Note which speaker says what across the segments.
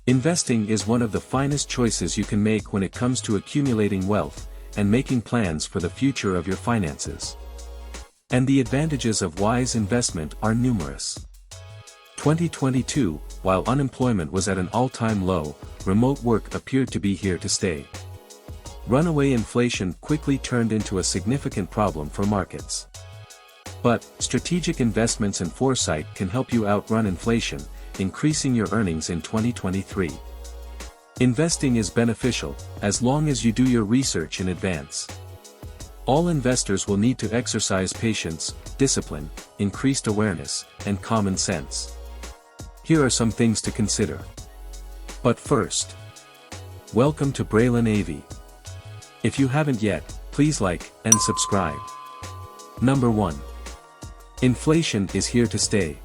Speaker 1: Investing is one of the finest choices you can make when it comes to accumulating wealth and making plans for the future of your finances. And the advantages of wise investment are numerous. 2022, while unemployment was at an all-time low, remote work appeared to be here to stay. Runaway inflation quickly turned into a significant problem for markets. But strategic investments and foresight can help you outrun inflation, increasing your earnings in 2023. Investing is beneficial, as long as you do your research in advance. All investors will need to exercise patience, discipline, increased awareness, and common sense. Here are some things to consider. But first, welcome to Braylen AV. If you haven't yet, please like and subscribe. Number 1. Inflation is here to stay.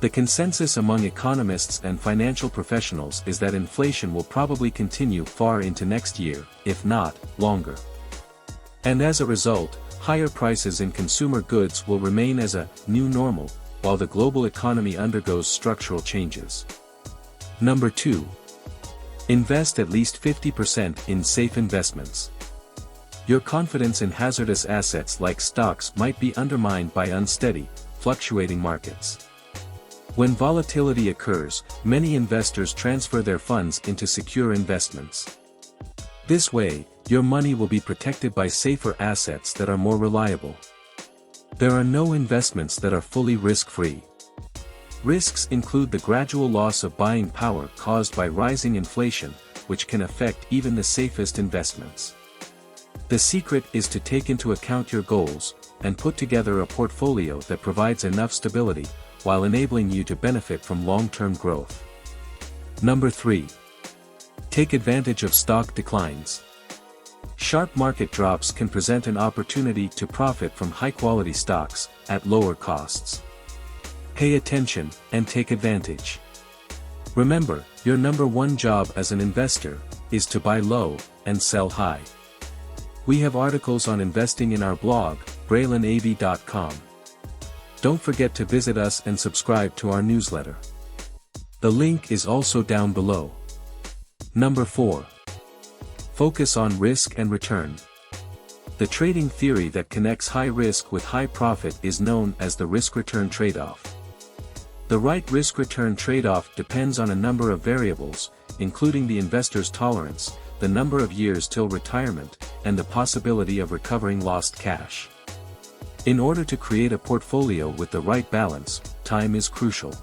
Speaker 1: The consensus among economists and financial professionals is that inflation will probably continue far into next year, if not longer. And as a result, higher prices in consumer goods will remain as a new normal, while the global economy undergoes structural changes. Number 2. Invest at least 50% in safe investments. Your confidence in hazardous assets like stocks might be undermined by unsteady, fluctuating markets. When volatility occurs, many investors transfer their funds into secure investments. This way, your money will be protected by safer assets that are more reliable. There are no investments that are fully risk-free. Risks include the gradual loss of buying power caused by rising inflation, which can affect even the safest investments. The secret is to take into account your goals, and put together a portfolio that provides enough stability, while enabling you to benefit from long-term growth. Number 3. Take advantage of stock declines. Sharp market drops can present an opportunity to profit from high-quality stocks, at lower costs. Pay attention, and take advantage. Remember, your number 1 job as an investor is to buy low and sell high. We have articles on investing in our blog, braylenav.com. Don't forget to visit us and subscribe to our newsletter. The link is also down below. Number 4. Focus on risk and return. The trading theory that connects high risk with high profit is known as the risk-return trade-off. The right risk-return trade-off depends on a number of variables, including the investor's tolerance, the number of years till retirement, and the possibility of recovering lost cash. In order to create a portfolio with the right balance, time is crucial.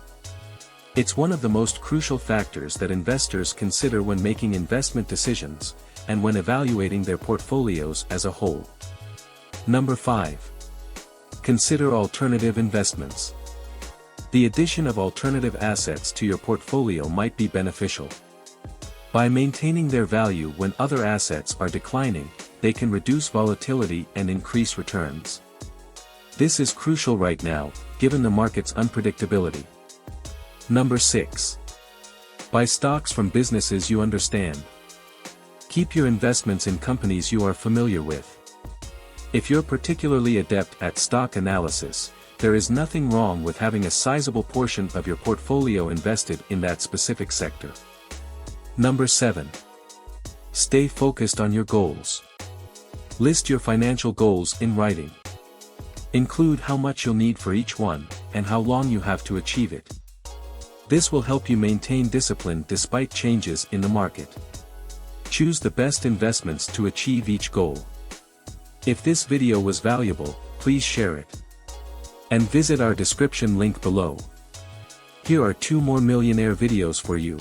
Speaker 1: It's one of the most crucial factors that investors consider when making investment decisions, and when evaluating their portfolios as a whole. Number 5. Consider alternative investments. The addition of alternative assets to your portfolio might be beneficial. By maintaining their value when other assets are declining, they can reduce volatility and increase returns. This is crucial right now, given the market's unpredictability. Number 6. Buy stocks from businesses you understand. Keep your investments in companies you are familiar with. If you're particularly adept at stock analysis, there is nothing wrong with having a sizable portion of your portfolio invested in that specific sector. Number 7. Stay focused on your goals. List your financial goals in writing. Include how much you'll need for each one, and how long you have to achieve it. This will help you maintain discipline despite changes in the market. Choose the best investments to achieve each goal. If this video was valuable, please share it. And visit our description link below. Here are 2 more Millionaire videos for you.